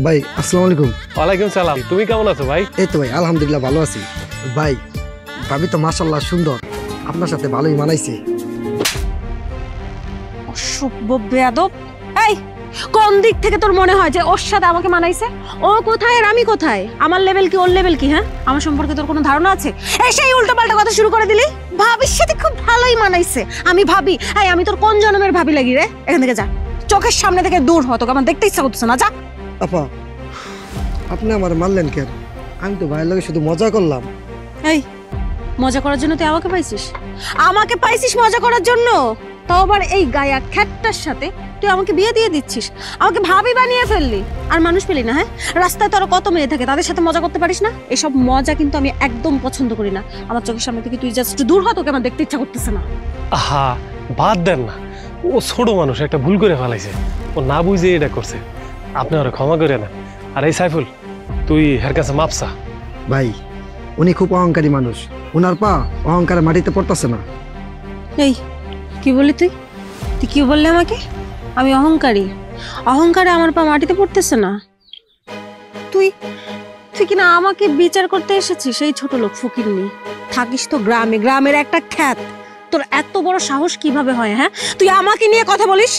ভাই আসসালামু আলাইকুম। ওয়ালাইকুম সালাম। তুমি কেমন আছো ভাই? এই তো ভাই আলহামদুলিল্লাহ ভালো আছি। ভাই ভাবি তো মাশাআল্লাহ সুন্দর, আপনার সাথে ভালোই মানাইছে। অসভ্য বেয়াদব। এই কোন দিক থেকে তোর মনে হয় যে ওর সাথে আমাকে মানাইছে? ও কোথায় আর আমি কোথায়? আমার লেভেল কি ওর লেভেল কি? হ্যাঁ, আমার সম্পর্কে তোর কোনো ধারণা আছে? এই সেই উল্টোপাল্টা কথা শুরু করে দিলি। ভাবির সাথে খুব ভালোই মানাইছে। আমি ভাবি, এই আমি তোর কোন জন্মের ভাবি লাগি রে? এখান থেকে যা, চোখের সামনে থেকে দূর হ, তোকে আমার দেখতে ইচ্ছা করতেছে না, যা। আপা আপনি আমার মারলেন কেন? আমি তো ভাইয়ের লগে শুধু মজা করলাম। এই মজা করার জন্য তুই আমাকে পাইছিস? আমাকে পাইছিস মজা করার জন্য? তাও আবার এই গায়া খ্যাটটার সাথে তুই আমাকে বিয়ে দিয়ে দিচ্ছিস, আমাকে ভাবি বানিয়ে ফেললি। আর মানুষ পেলি না? হ্যাঁ, রাস্তায় তোর কত মেয়ে থাকে, তাদের সাথে মজা করতে পারিস না? এসব মজা কিন্তু আমি একদম পছন্দ করি না। আমার চোখের সামনে থেকে তুই জাস্ট দূর হ, তোকে আমার দেখতে ইচ্ছা করতেছে না। আহা, বাদ দেন না, ও ছোট মানুষ, একটা ভুল করে ফেলাইছে, ও না বুঝে এটা করছে। আপনি ওরা ক্ষমা করে না। আর এই সাইফুল, তুই এর কাছে মাপসা। ভাই উনি খুব অহংকারী মানুষ, ওনার পা অহংকারে মাটিতে পড়তেছে না। এই কি বললি তুই? তুই কি বললি আমাকে? আমি অহংকারী? অহংকারে আমার পা মাটিতে পড়তেছে না? তুই তুই কিনা আমাকে বিচার করতে এসেছিস? এই ছোট লোক ফকিরনি, থাকিস তো গ্রামে, গ্রামের একটা খ্যাত। তোর এত বড় সাহস কিভাবে হয়? হ্যাঁ, তুই আমাকে নিয়ে কথা বলিস?